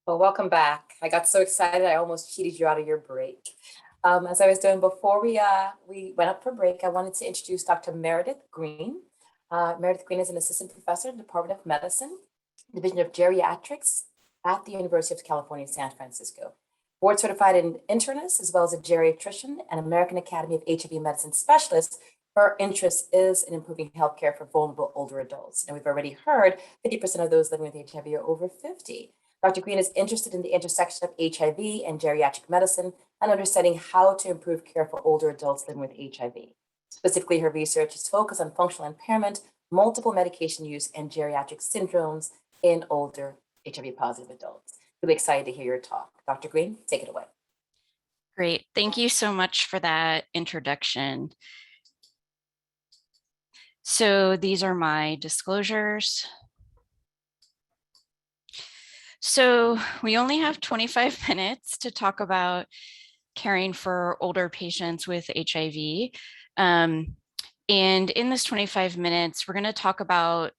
Well, welcome back. I got so excited, I almost cheated you out of your break. As I was doing before we went up for break, I wanted to introduce Dr. Meredith Greene. Meredith Greene is an assistant professor in the Department of Medicine, Division of Geriatrics at the University of California, San Francisco. Board certified in internist, as well as a geriatrician and American Academy of HIV medicine specialist. Her interest is in improving healthcare for vulnerable older adults. And we've already heard 50% of those living with HIV are over 50. Dr. Greene is interested in the intersection of HIV and geriatric medicine and understanding how to improve care for older adults living with HIV. Specifically, her research is focused on functional impairment, multiple medication use, and geriatric syndromes in older HIV-positive adults. Really excited to hear your talk. Dr. Greene, take it away. Great. Thank you so much for that introduction. So these are my disclosures. So we only have 25 minutes to talk about caring for older patients with HIV. And in this 25 minutes, we're going to talk about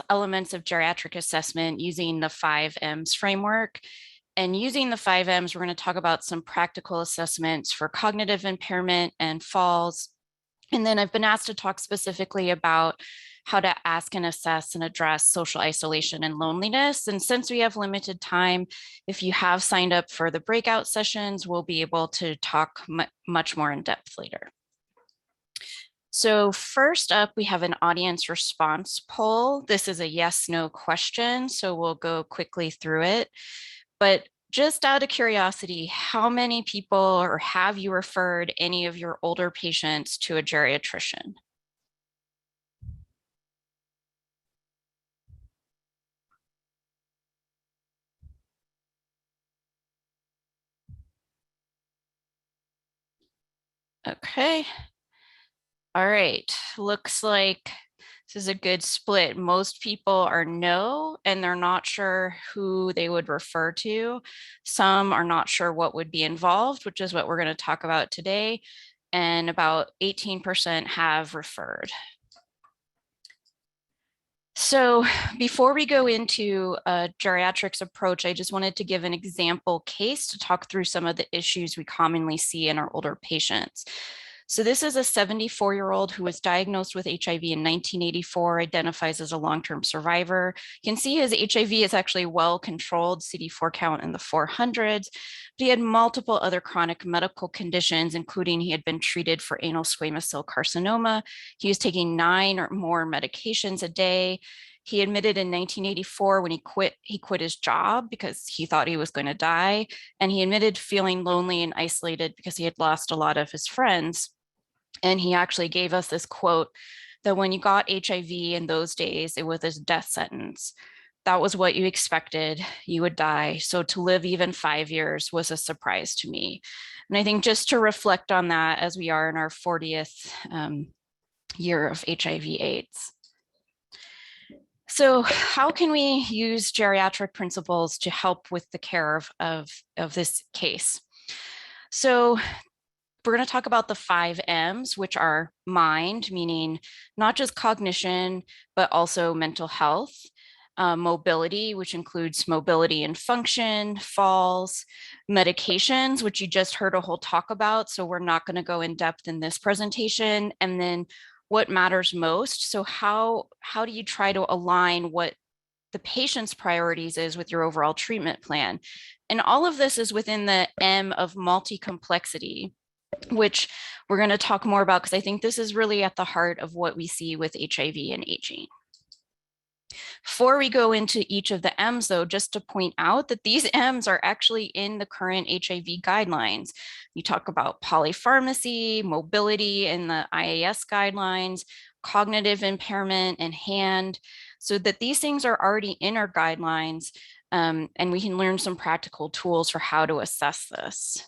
elements of geriatric assessment using the 5Ms framework. And using the 5Ms, we're going to talk about some practical assessments for cognitive impairment and falls. And then I've been asked to talk specifically about how to ask and assess and address social isolation and loneliness. And since we have limited time, if you have signed up for the breakout sessions, we'll be able to talk much more in depth later. So first up, we have an audience response poll. This is a yes/no question, so we'll go quickly through it. But just out of curiosity, how many people or have you referred any of your older patients to a geriatrician? Okay. All right. Looks like this is a good split. Most people are no, and they're not sure who they would refer to. Some are not sure what would be involved, which is what we're going to talk about today. And about 18% have referred. So before we go into a geriatrics approach, I just wanted to give an example case to talk through some of the issues we commonly see in our older patients. So this is a 74-year-old who was diagnosed with HIV in 1984, identifies as a long-term survivor. You can see his HIV is actually well controlled, CD4 count in the 400s, but he had multiple other chronic medical conditions, including he had been treated for anal squamous cell carcinoma. He was taking 9 or more medications a day. He admitted in 1984 when he quit his job because he thought he was going to die. And he admitted feeling lonely and isolated because he had lost a lot of his friends. And he actually gave us this quote that when you got HIV in those days, it was a death sentence. That was what you expected. You would die. So to live even 5 years was a surprise to me. And I think just to reflect on that as we are in our 40th year of HIV/AIDS. So how can we use geriatric principles to help with the care of this case? So we're going to talk about the 5Ms, which are mind, meaning not just cognition, but also mental health, mobility, which includes mobility and function, falls, medications, which you just heard a whole talk about, so we're not going to go in depth in this presentation, and then what matters most. So how do you try to align what the patient's priorities is with your overall treatment plan? And all of this is within the M of multi-complexity, which we're going to talk more about because I think this is really at the heart of what we see with HIV and aging. Before we go into each of the M's, though, just to point out that these M's are actually in the current HIV guidelines. You talk about polypharmacy, mobility in the IAS guidelines, cognitive impairment, and hand, so that these things are already in our guidelines, and we can learn some practical tools for how to assess this.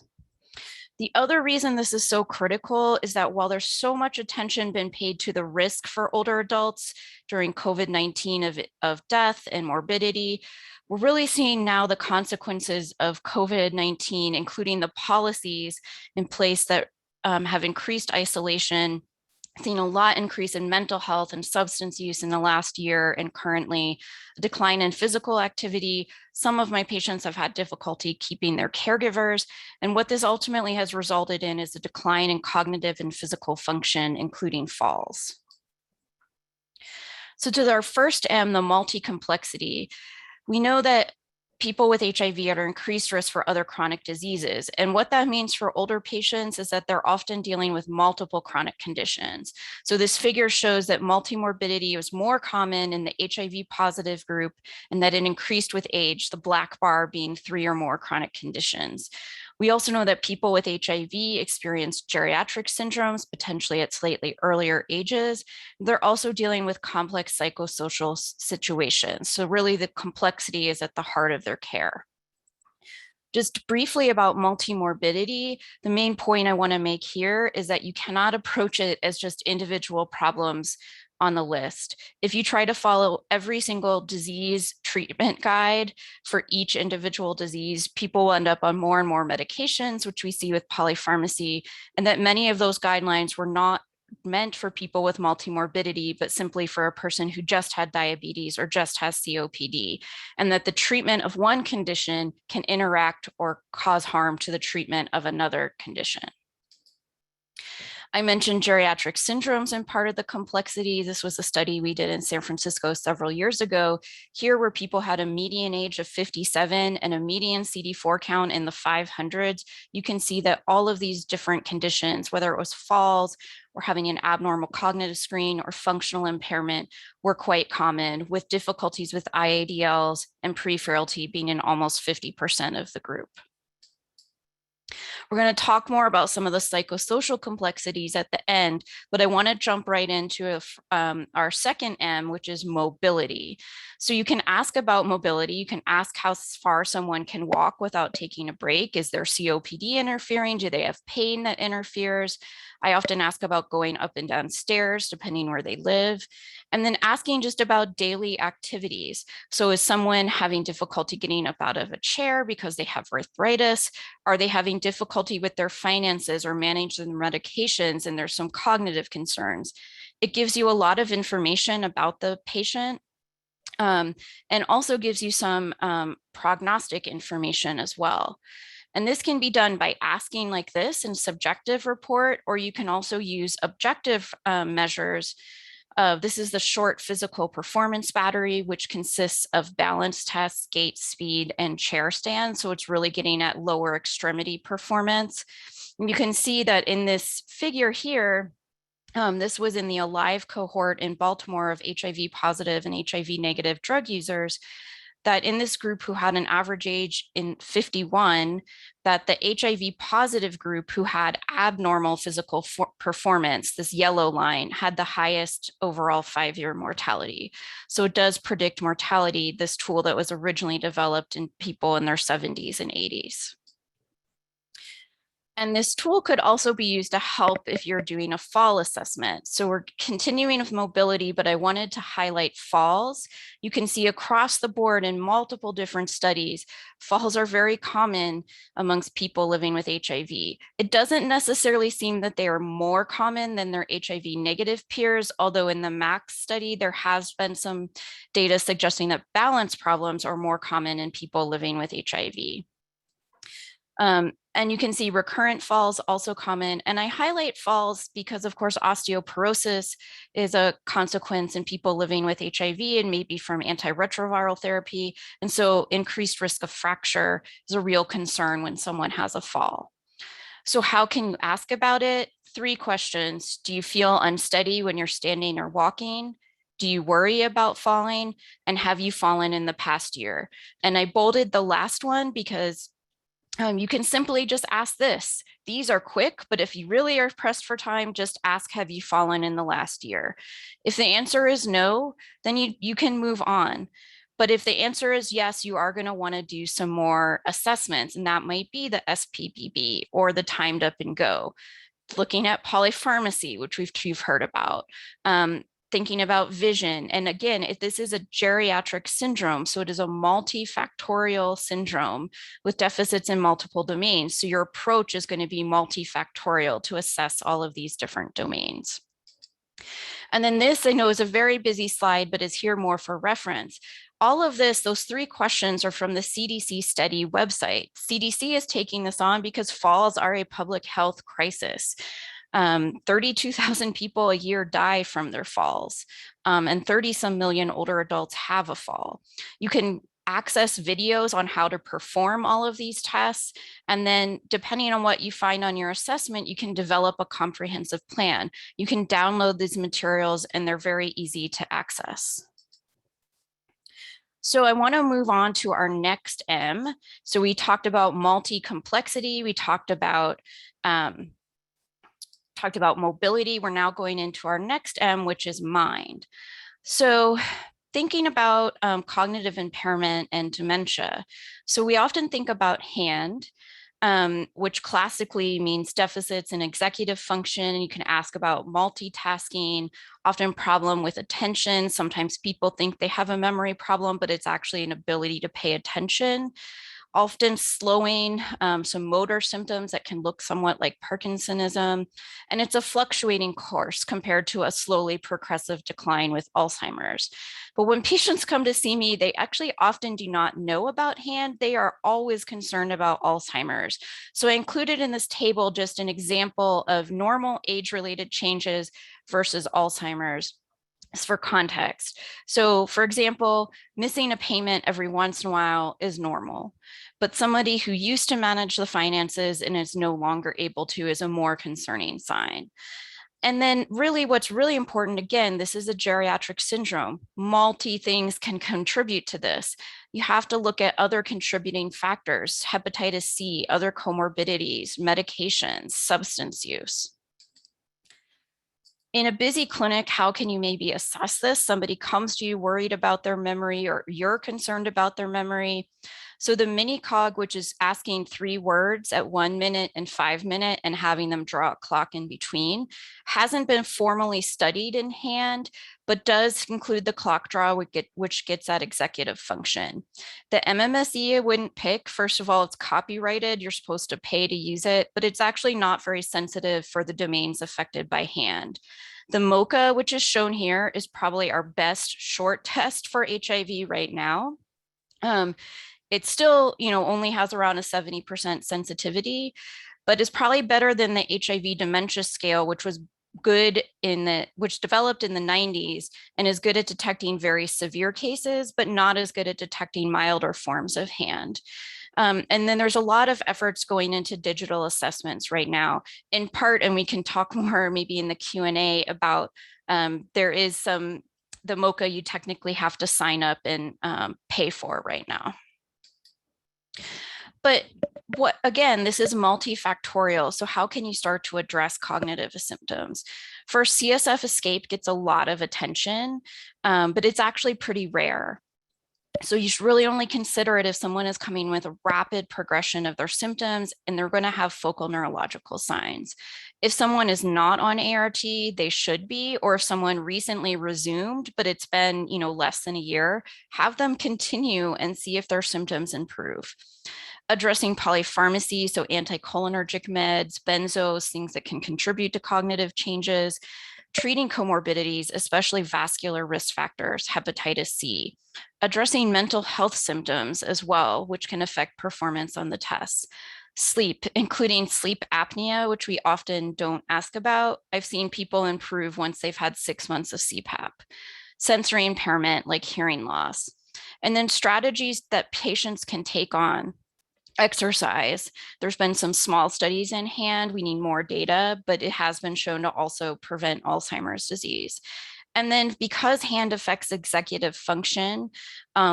The other reason this is so critical is that while there's so much attention been paid to the risk for older adults during COVID-19 of death and morbidity, we're really seeing now the consequences of COVID-19, including the policies in place that have increased isolation seen a lot increase in mental health and substance use in the last year, and currently a decline in physical activity. Some of my patients have had difficulty keeping their caregivers. And what this ultimately has resulted in is a decline in cognitive and physical function, including falls. So to our first M, the multi-complexity, we know that people with HIV are at increased risk for other chronic diseases. And what that means for older patients is that they're often dealing with multiple chronic conditions. So this figure shows that multimorbidity was more common in the HIV positive group and that it increased with age, the black bar being 3 or more chronic conditions. We also know that people with HIV experience geriatric syndromes, potentially at slightly earlier ages. They're also dealing with complex psychosocial situations. So really the complexity is at the heart of their care. Just briefly about multimorbidity, the main point I want to make here is that you cannot approach it as just individual problems on the list. If you try to follow every single disease treatment guide for each individual disease, people will end up on more and more medications, which we see with polypharmacy, and that many of those guidelines were not meant for people with multimorbidity, but simply for a person who just had diabetes or just has COPD, and that the treatment of one condition can interact or cause harm to the treatment of another condition. I mentioned geriatric syndromes and part of the complexity. This was a study we did in San Francisco several years ago. Here, where people had a median age of 57 and a median CD4 count in the 500s, you can see that all of these different conditions, whether it was falls or having an abnormal cognitive screen or functional impairment, were quite common, with difficulties with IADLs and pre-frailty being in almost 50% of the group. We're going to talk more about some of the psychosocial complexities at the end, but I want to jump right into our second M, which is mobility. So you can ask about mobility. You can ask how far someone can walk without taking a break. Is their COPD interfering? Do they have pain that interferes? I often ask about going up and down stairs, depending where they live, and then asking just about daily activities. So is someone having difficulty getting up out of a chair because they have arthritis? Are they having difficulty with their finances or managing their medications, and there's some cognitive concerns? It gives you a lot of information about the patient, and also gives you some prognostic information as well. And this can be done by asking like this in subjective report, or you can also use objective measures. This is the short physical performance battery, which consists of balance tests, gait speed, and chair stand. So it's really getting at lower extremity performance. And you can see that in this figure here, this was in the ALIVE cohort in Baltimore of HIV positive and HIV negative drug users, that in this group who had an average age in 51, that the HIV positive group who had abnormal physical performance, this yellow line, had the highest overall 5-year mortality. So it does predict mortality, this tool that was originally developed in people in their 70s and 80s. And this tool could also be used to help if you're doing a fall assessment. So we're continuing with mobility, but I wanted to highlight falls. You can see across the board in multiple different studies, falls are very common amongst people living with HIV. It doesn't necessarily seem that they are more common than their HIV negative peers, although in the MAX study, there has been some data suggesting that balance problems are more common in people living with HIV. And you can see recurrent falls also common. And I highlight falls because, of course, osteoporosis is a consequence in people living with HIV and maybe from antiretroviral therapy. And so increased risk of fracture is a real concern when someone has a fall. So how can you ask about it? 3 questions. Do you feel unsteady when you're standing or walking? Do you worry about falling? And have you fallen in the past year? And I bolded the last one because you can simply just ask this. These are quick, but if you really are pressed for time, just ask, have you fallen in the last year? If the answer is no, then you can move on. But if the answer is yes, you are going to want to do some more assessments, and that might be the SPBB or the timed up and go. Looking at polypharmacy, which you've heard about. Thinking about vision. And again, if this is a geriatric syndrome, so it is a multifactorial syndrome with deficits in multiple domains. So your approach is going to be multifactorial to assess all of these different domains. And then this, I know, is a very busy slide, but is here more for reference. All of this, those 3 questions are from the CDC study website. CDC is taking this on because falls are a public health crisis. 32,000 people a year die from their falls, and 30 some million older adults have a fall. You can access videos on how to perform all of these tests. And then depending on what you find on your assessment, you can develop a comprehensive plan. You can download these materials and they're very easy to access. So I want to move on to our next M. So we talked about multi-complexity. We talked about mobility. We're now going into our next M, which is mind. So thinking about cognitive impairment and dementia. So we often think about hand, which classically means deficits in executive function. You can ask about multitasking, often problem with attention. Sometimes people think they have a memory problem, but it's actually an ability to pay attention. Often slowing, some motor symptoms that can look somewhat like Parkinsonism. And it's a fluctuating course compared to a slowly progressive decline with Alzheimer's. But when patients come to see me, they actually often do not know about hand. They are always concerned about Alzheimer's. So I included in this table just an example of normal age-related changes versus Alzheimer's for context. So for example, missing a payment every once in a while is normal, but somebody who used to manage the finances and is no longer able to is a more concerning sign. And then really what's really important, again, this is a geriatric syndrome. Multi things can contribute to this. You have to look at other contributing factors, hepatitis C, other comorbidities, medications, substance use. In a busy clinic, how can you maybe assess this? Somebody comes to you worried about their memory or you're concerned about their memory. So the mini cog, which is asking 3 words at 1 minute and 5 minute and having them draw a clock in between, hasn't been formally studied in hand, but does include the clock draw, which gets at executive function. The MMSE I wouldn't pick. First of all, it's copyrighted. You're supposed to pay to use it, but it's actually not very sensitive for the domains affected by hand. The MoCA, which is shown here, is probably our best short test for HIV right now. It still, only has around a 70% sensitivity, but is probably better than the HIV dementia scale, which was good which developed in the 90s and is good at detecting very severe cases, but not as good at detecting milder forms of hand. And then there's a lot of efforts going into digital assessments right now, in part, and we can talk more maybe in the Q&A about, there is the MoCA you technically have to sign up and pay for right now. But again, this is multifactorial. So how can you start to address cognitive symptoms? First, CSF escape gets a lot of attention, but it's actually pretty rare. So you should really only consider it if someone is coming with a rapid progression of their symptoms and they're going to have focal neurological signs. If someone is not on ART, they should be, or if someone recently resumed, but it's been, less than a year, have them continue and see if their symptoms improve. Addressing polypharmacy, so anticholinergic meds, benzos, things that can contribute to cognitive changes, treating comorbidities, especially vascular risk factors, hepatitis C, addressing mental health symptoms as well, which can affect performance on the tests. Sleep, including sleep apnea, which we often don't ask about. I've seen people improve once they've had 6 months of CPAP. Sensory impairment, like hearing loss. And then strategies that patients can take on. Exercise. There's been some small studies in hand. We need more data, but it has been shown to also prevent Alzheimer's disease. And then because hand affects executive function,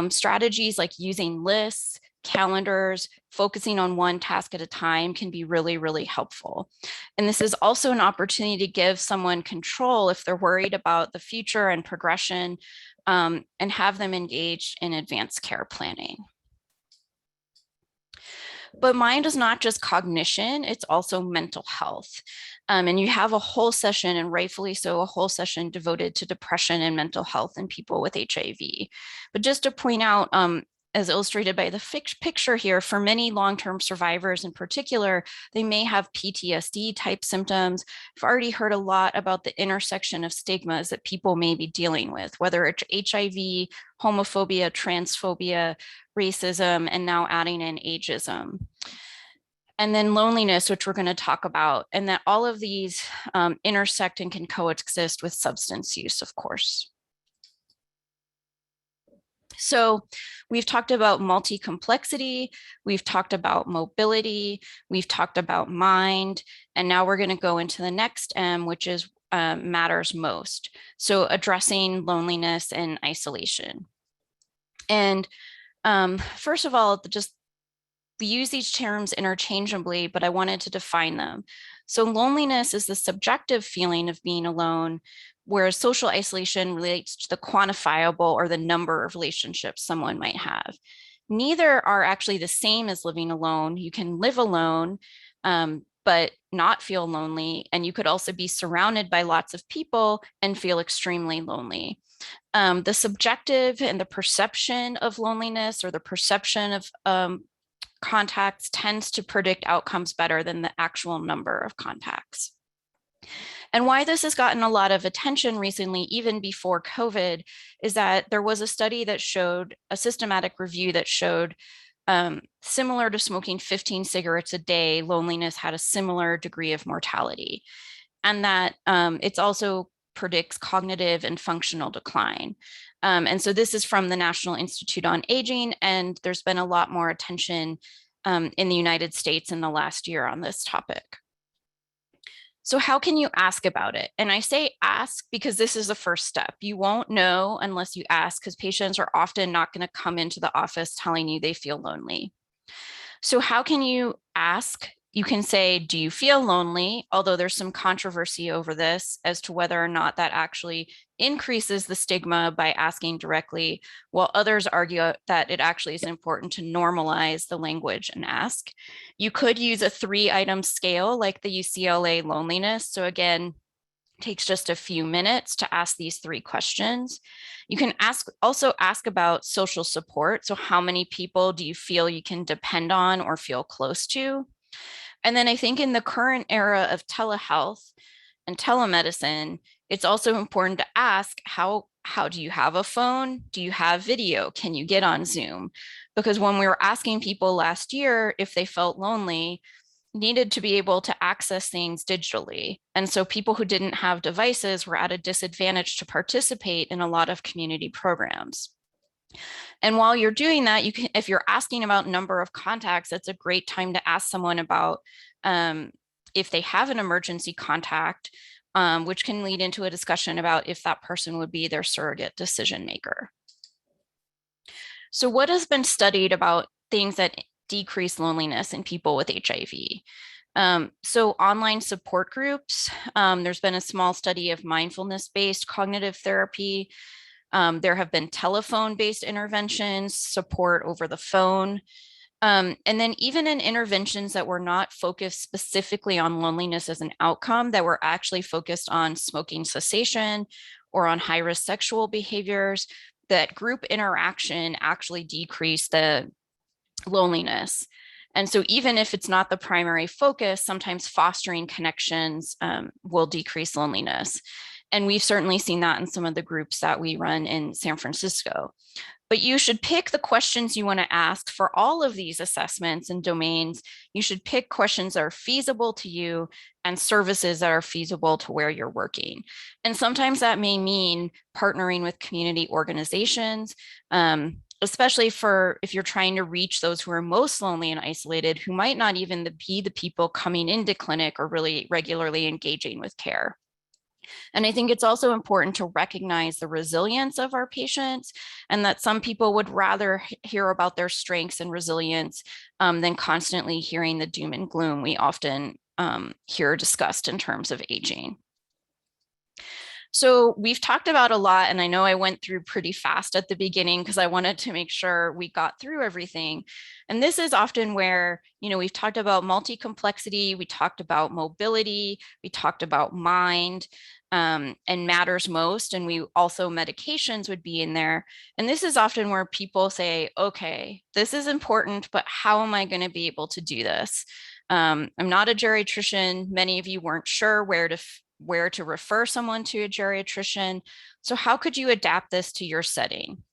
strategies like using lists, calendars, focusing on one task at a time can be really, really helpful. And this is also an opportunity to give someone control if they're worried about the future and progression, and have them engaged in advanced care planning. But mind is not just cognition, it's also mental health. And you have a whole session, and rightfully so, a whole session devoted to depression and mental health in people with HIV. But just to point out, and as illustrated by the picture here, for many long-term survivors in particular, they may have PTSD type symptoms. I've already heard a lot about the intersection of stigmas that people may be dealing with, whether it's HIV, homophobia, transphobia, racism, and now adding in ageism. And then loneliness, which we're going to talk about, and that all of these intersect and can coexist with substance use, of course. So we've talked about multi-complexity, we've talked about mobility, we've talked about mind, and now we're going to go into the next M, which is matters most. So addressing loneliness and isolation. And first of all, we use these terms interchangeably, but I wanted to define them. So loneliness is the subjective feeling of being alone, whereas social isolation relates to the quantifiable or the number of relationships someone might have. Neither are actually the same as living alone. You can live alone, but not feel lonely. And you could also be surrounded by lots of people and feel extremely lonely. The subjective and the perception of loneliness, or the perception of contacts, tends to predict outcomes better than the actual number of contacts. And why this has gotten a lot of attention recently, even before COVID, is that there was a study that showed, a systematic review that showed, similar to smoking 15 cigarettes a day, loneliness had a similar degree of mortality. And that it's also predicts cognitive and functional decline. And so this is from the National Institute on Aging, and there's been a lot more attention in the United States in the last year on this topic. So how can you ask about it? And I say ask because this is the first step. You won't know unless you ask, because patients are often not going to come into the office telling you they feel lonely. So how can you ask? You can say, do you feel lonely? Although there's some controversy over this as to whether or not that actually increases the stigma by asking directly, while others argue that it actually is important to normalize the language and ask. You could use a 3-item scale like the UCLA loneliness. So again, takes just a few minutes to ask these 3 questions. You can also ask about social support. So how many people do you feel you can depend on or feel close to? And then I think in the current era of telehealth and telemedicine, it's also important to ask, how do you have a phone? Do you have video? Can you get on Zoom? Because when we were asking people last year if they felt lonely, needed to be able to access things digitally. And so people who didn't have devices were at a disadvantage to participate in a lot of community programs. And while you're doing that, you can, if you're asking about number of contacts, that's a great time to ask someone about if they have an emergency contact, which can lead into a discussion about if that person would be their surrogate decision maker. So what has been studied about things that decrease loneliness in people with HIV? So online support groups, there's been a small study of mindfulness-based cognitive therapy. There have been telephone-based interventions, support over the phone. And then even in interventions that were not focused specifically on loneliness as an outcome, that were actually focused on smoking cessation or on high-risk sexual behaviors, that group interaction actually decreased the loneliness. And so even if it's not the primary focus, sometimes fostering connections will decrease loneliness. And we've certainly seen that in some of the groups that we run in San Francisco. But you should pick the questions you want to ask for all of these assessments and domains. You should pick questions that are feasible to you and services that are feasible to where you're working. And sometimes that may mean partnering with community organizations, especially for if you're trying to reach those who are most lonely and isolated, who might not even be the people coming into clinic or really regularly engaging with care. And I think it's also important to recognize the resilience of our patients, and that some people would rather hear about their strengths and resilience than constantly hearing the doom and gloom we often hear discussed in terms of aging. So we've talked about a lot, and I know I went through pretty fast at the beginning because I wanted to make sure we got through everything. And this is often where, we've talked about multi-complexity, we talked about mobility, we talked about mind, and matters most. And we also medications would be in there. And this is often where people say, okay, this is important, but how am I going to be able to do this? I'm not a geriatrician. Many of you weren't sure where to refer someone to a geriatrician. So how could you adapt this to your setting?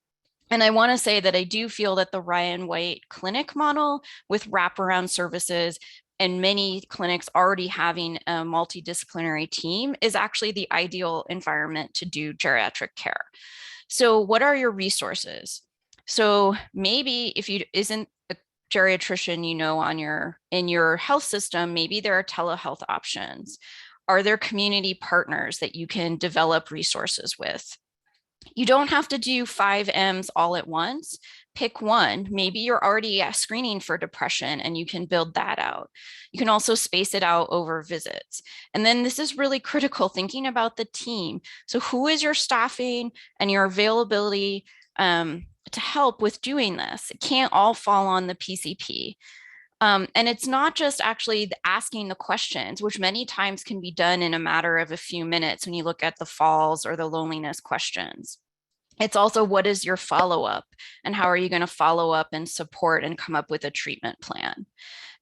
And I want to say that I do feel that the Ryan White clinic model with wraparound services and many clinics already having a multidisciplinary team is actually the ideal environment to do geriatric care. So what are your resources? So maybe if you isn't a geriatrician, in your health system, maybe there are telehealth options. Are there community partners that you can develop resources with? You don't have to do 5 M's all at once. Pick one. Maybe you're already screening for depression and you can build that out. You can also space it out over visits. And then this is really critical, thinking about the team. So who is your staffing and your availability to help with doing this? It can't all fall on the PCP. And it's not just actually asking the questions, which many times can be done in a matter of a few minutes when you look at the falls or the loneliness questions. It's also, what is your follow-up and how are you going to follow up and support and come up with a treatment plan?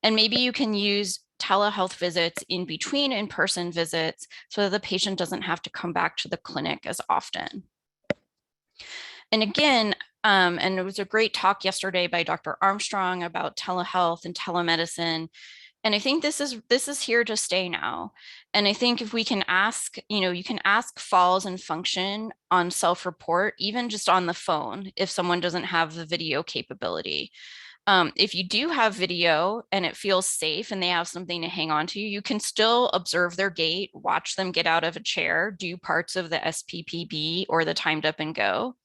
And maybe you can use telehealth visits in between in-person visits so that the patient doesn't have to come back to the clinic as often. And again, and it was a great talk yesterday by Dr. Armstrong about telehealth and telemedicine. And I think this is here to stay now. And I think if we can ask, you can ask falls and function on self-report, even just on the phone, if someone doesn't have the video capability. If you do have video and it feels safe and they have something to hang on to, you can still observe their gait, watch them get out of a chair, do parts of the SPPB or the timed up and go.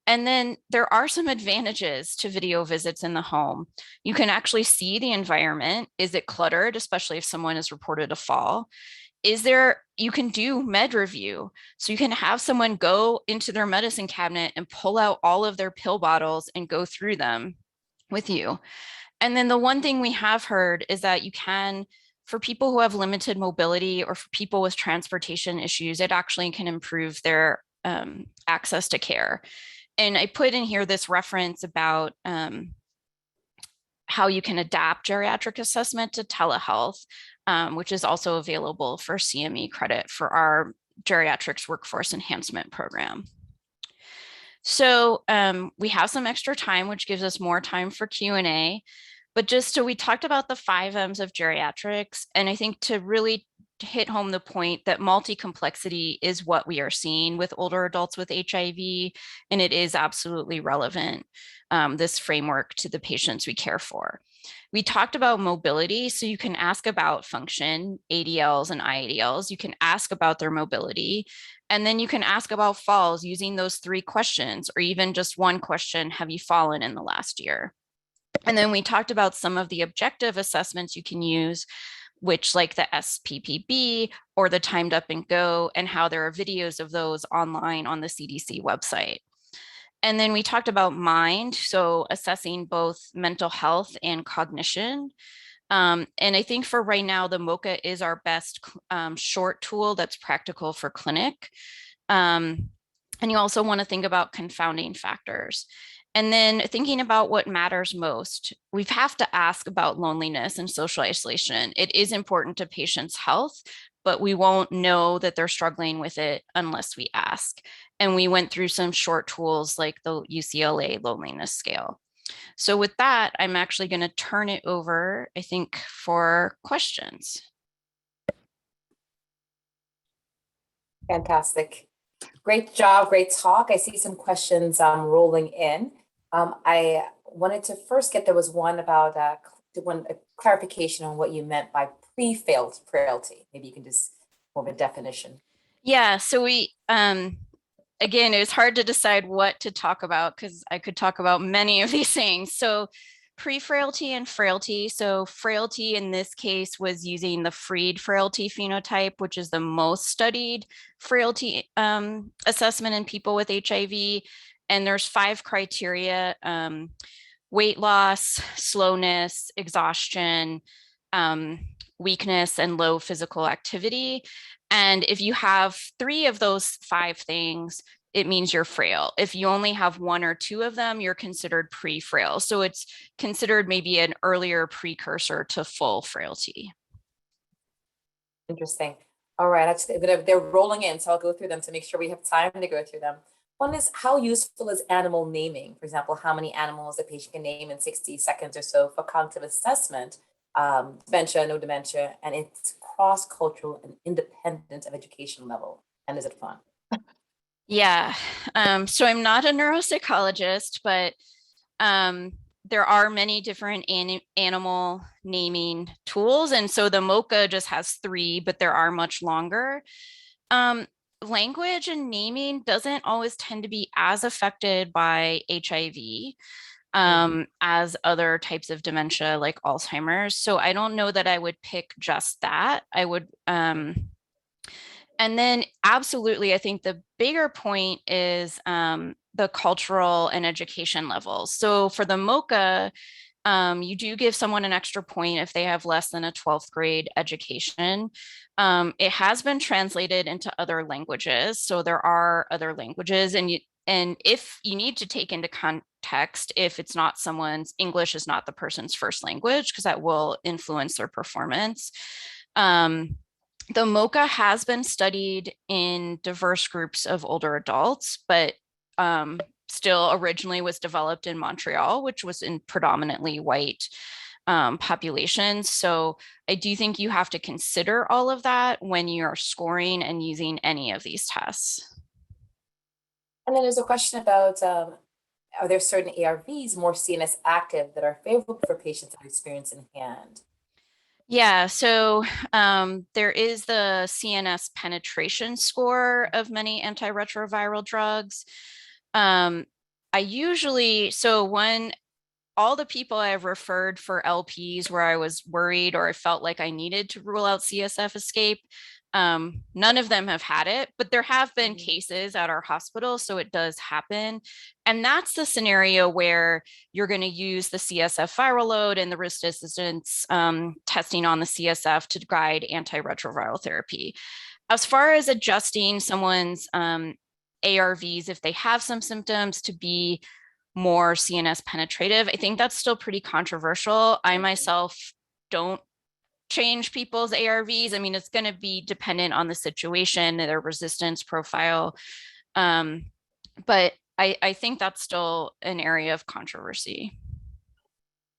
And then there are some advantages to video visits in the home. You can actually see the environment. Is it cluttered, especially if someone has reported a fall? You can do med review. So you can have someone go into their medicine cabinet and pull out all of their pill bottles and go through them with you. And then the one thing we have heard is that you can, for people who have limited mobility or for people with transportation issues, it actually can improve their access to care. And I put in here this reference about how you can adapt geriatric assessment to telehealth, which is also available for CME credit for our geriatrics workforce enhancement program. So we have some extra time, which gives us more time for Q&A. But just so we talked about the 5 M's of geriatrics, and I think to really hit home the point that multi-complexity is what we are seeing with older adults with HIV, and it is absolutely relevant, this framework, to the patients we care for. We talked about mobility, so you can ask about function, ADLs and IADLs. You can ask about their mobility, and then you can ask about falls using those 3 questions, or even just one question: have you fallen in the last year? And then we talked about some of the objective assessments you can use, which like the SPPB or the timed up and go, and how there are videos of those online on the CDC website. And then we talked about mind, so assessing both mental health and cognition. And I think for right now, the MOCA is our best short tool that's practical for clinic. And you also want to think about confounding factors. And then thinking about what matters most, we have to ask about loneliness and social isolation. It is important to patients' health, but we won't know that they're struggling with it unless we ask. And we went through some short tools like the UCLA loneliness scale. So with that, I'm actually going to turn it over, I think, for questions. Fantastic. Great job, great talk. I see some questions rolling in. I wanted to first get, there was one about a clarification on what you meant by pre-failed frailty. Maybe you can just more of a definition. Yeah, so we, again, it was hard to decide what to talk about because I could talk about many of these things. So pre-frailty and frailty. So frailty in this case was using the Freed frailty phenotype, which is the most studied frailty assessment in people with HIV. And there's 5 criteria: weight loss, slowness, exhaustion, weakness, and low physical activity. And if you have 3 of those 5 things, it means you're frail. If you only have 1 or 2 of them, you're considered pre-frail. So it's considered maybe an earlier precursor to full frailty. Interesting. All right, they're rolling in, so I'll go through them to make sure we have time to go through them. One is, how useful is animal naming? For example, how many animals a patient can name in 60 seconds or so for cognitive assessment, dementia, no dementia, and it's cross-cultural and independent of education level. And is it fun? Yeah, so I'm not a neuropsychologist, but there are many different animal naming tools. And so the MoCA just has 3, but there are much longer. Language and naming doesn't always tend to be as affected by HIV as other types of dementia like Alzheimer's. So I don't know that I would pick just that. I would, and then absolutely, I think the bigger point is the cultural and education levels. So for the MoCA, you do give someone an extra point if they have less than a 12th grade education. It has been translated into other languages. So there are other languages, and if you need to take into context, if it's not someone's English is not the person's first language, because that will influence their performance. The MoCA has been studied in diverse groups of older adults, but still originally was developed in Montreal, which was in predominantly white populations. So I do think you have to consider all of that when you're scoring and using any of these tests. And then there's a question about, are there certain ARVs more CNS active that are favorable for patients that experience in hand? Yeah, so there is the CNS penetration score of many antiretroviral drugs. All the people I've referred for LPs where I was worried or I felt like I needed to rule out CSF escape, none of them have had it, but there have been cases at our hospital, so it does happen. And that's the scenario where you're going to use the CSF viral load and the risk resistance testing on the CSF to guide antiretroviral therapy. As far as adjusting someone's ARVs, if they have some symptoms, to be more CNS penetrative, I think that's still pretty controversial. I myself don't change people's ARVs. I mean, it's going to be dependent on the situation, their resistance profile. But I think that's still an area of controversy.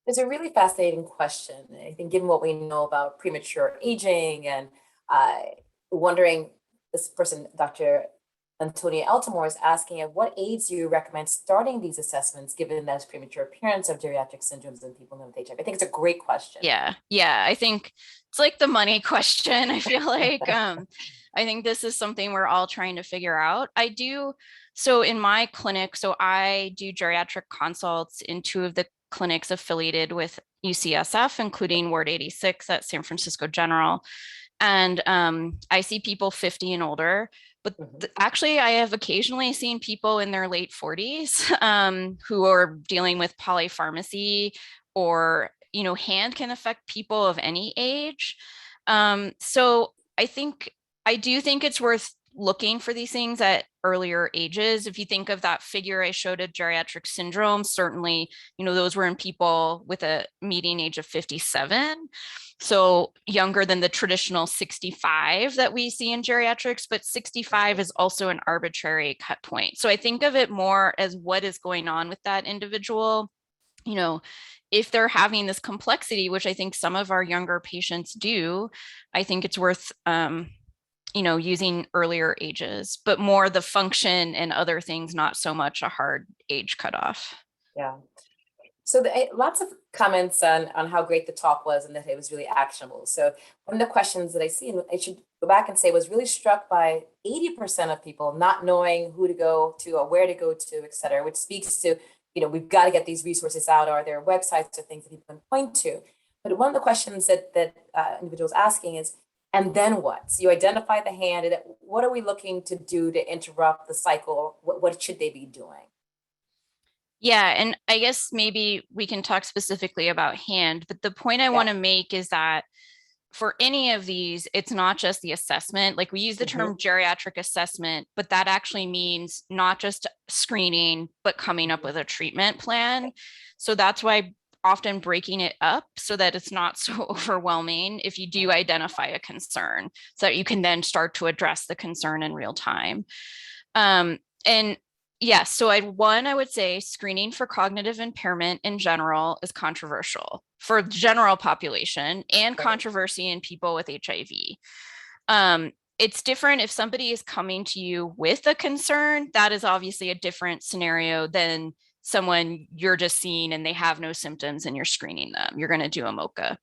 It's a really fascinating question. I think given what we know about premature aging and wondering, this person, Dr. Antonia Altamore, is asking, at what age do you recommend starting these assessments given that premature appearance of geriatric syndromes in people living with HIV? I think it's a great question. Yeah, I think it's like the money question. I feel like I think this is something we're all trying to figure out. So in my clinic, so I do geriatric consults in 2 of the clinics affiliated with UCSF, including Ward 86 at San Francisco General. And I see people 50 and older, but actually I have occasionally seen people in their late 40s who are dealing with polypharmacy, or, hand can affect people of any age. So I do think it's worth looking for these things at earlier ages. If you think of that figure I showed of geriatric syndrome, certainly, those were in people with a median age of 57. So younger than the traditional 65 that we see in geriatrics, but 65 is also an arbitrary cut point. So I think of it more as what is going on with that individual. If they're having this complexity, which I think some of our younger patients do, I think it's worth using earlier ages, but more the function and other things, not so much a hard age cutoff. Yeah. So lots of comments on how great the talk was and that it was really actionable. So one of the questions that I see, and I should go back and say, was really struck by 80% of people not knowing who to go to or where to go to, et cetera, which speaks to we've got to get these resources out. Are there websites or things that people can point to? But one of the questions that individuals asking is, and then what? So you identify the hand, and what are we looking to do to interrupt the cycle? What should they be doing? Yeah, and I guess maybe we can talk specifically about hand, but the point I want to make is that for any of these, it's not just the assessment. Like we use the term geriatric assessment, but that actually means not just screening, but coming up with a treatment plan. So that's why often breaking it up so that it's not so overwhelming if you do identify a concern, so that you can then start to address the concern in real time. And yes, so I would say screening for cognitive impairment in general is controversial for the general population and controversy in people with HIV. It's different if somebody is coming to you with a concern. That is obviously a different scenario than someone you're just seeing and they have no symptoms and you're screening them. You're going to do a MOCA.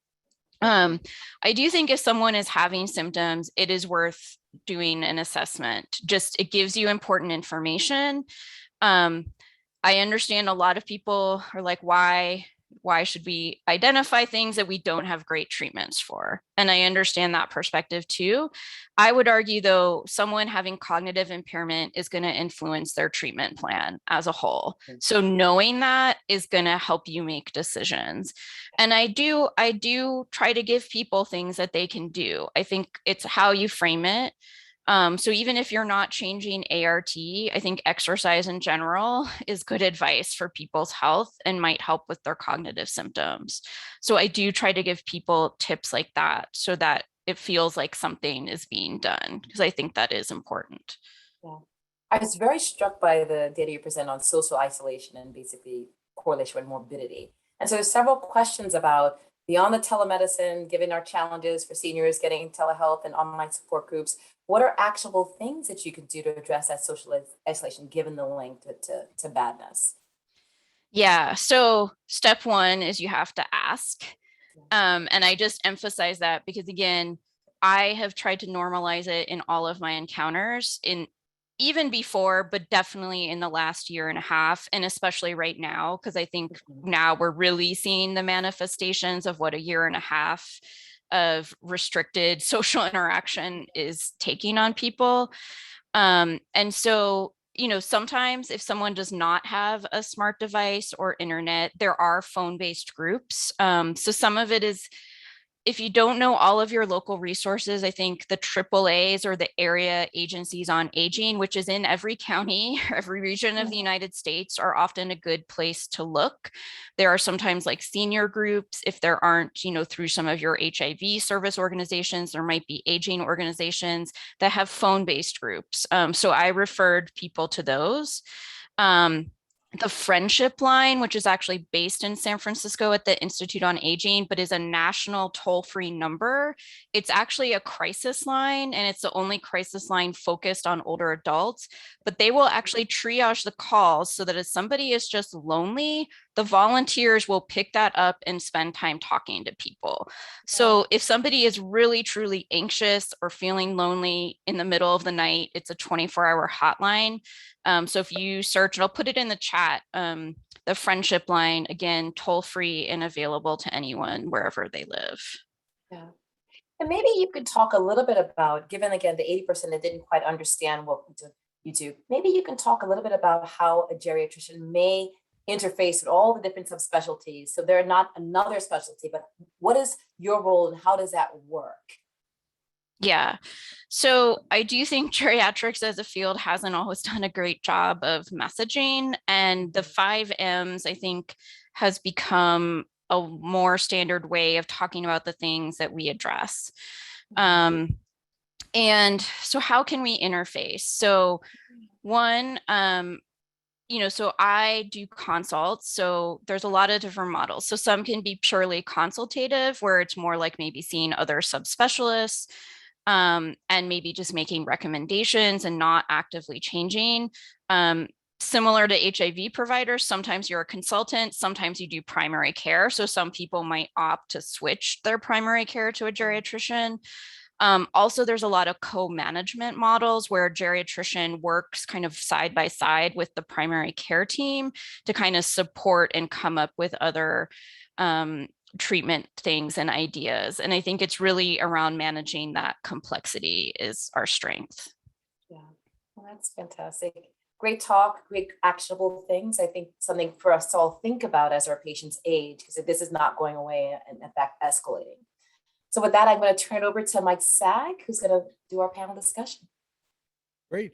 I do think if someone is having symptoms, it is worth doing an assessment. Just it gives you important information. I understand a lot of people are like, why should we identify things that we don't have great treatments for? And I understand that perspective too. I would argue, though, someone having cognitive impairment is going to influence their treatment plan as a whole. So knowing that is going to help you make decisions. And I do try to give people things that they can do. I think it's how you frame it. So even if you're not changing ART, I think exercise in general is good advice for people's health and might help with their cognitive symptoms. So I do try to give people tips like that so that it feels like something is being done, because I think that is important. Yeah. I was very struck by the data you present on social isolation and basically correlation with morbidity. And so there's several questions about beyond the telemedicine, given our challenges for seniors getting telehealth and online support groups, what are actionable things that you could do to address that social isolation, given the link to badness? Yeah, so step one is you have to ask. And I just emphasize that because, again, I have tried to normalize it in all of my encounters, in even before, but definitely in the last year and a half, and especially right now, because I think now we're really seeing the manifestations of what a year and a half of restricted social interaction is taking on people. And so, sometimes if someone does not have a smart device or internet, there are phone-based groups. So some of it is, if you don't know all of your local resources, I think the AAAs or the area agencies on aging, which is in every county, every region of the United States, are often a good place to look. There are sometimes like senior groups. If there aren't, through some of your HIV service organizations, there might be aging organizations that have phone-based groups. So I referred people to those. The Friendship Line, which is actually based in San Francisco at the Institute on Aging, but is a national toll-free number. It's actually a crisis line, and it's the only crisis line focused on older adults, but they will actually triage the calls so that if somebody is just lonely, the volunteers will pick that up and spend time talking to people. So if somebody is really, truly anxious or feeling lonely in the middle of the night, it's a 24-hour hotline. So if you search, and I'll put it in the chat, the Friendship Line, again, toll-free and available to anyone wherever they live. Yeah. And maybe you could talk a little bit about, given again, the 80% that didn't quite understand what you do, maybe you can talk a little bit about how a geriatrician may interface with all the different subspecialties. So they're not another specialty, but what is your role and how does that work? Yeah. So I do think geriatrics as a field hasn't always done a great job of messaging, and the 5 M's, I think, has become a more standard way of talking about the things that we address. And so how can we interface? So one, so I do consults. So there's a lot of different models. So some can be purely consultative, where it's more like maybe seeing other subspecialists, and maybe just making recommendations and not actively changing. Similar to HIV providers, sometimes you're a consultant, sometimes you do primary care. So some people might opt to switch their primary care to a geriatrician. Also, there's a lot of co-management models where a geriatrician works kind of side by side with the primary care team to kind of support and come up with other treatment things and ideas. And I think it's really around managing that complexity is our strength. Yeah, well, that's fantastic. Great talk, great actionable things. I think something for us to all think about as our patients age, because this is not going away and in fact escalating. So with that, I'm going to turn it over to Mike Sag, who's going to do our panel discussion. Great.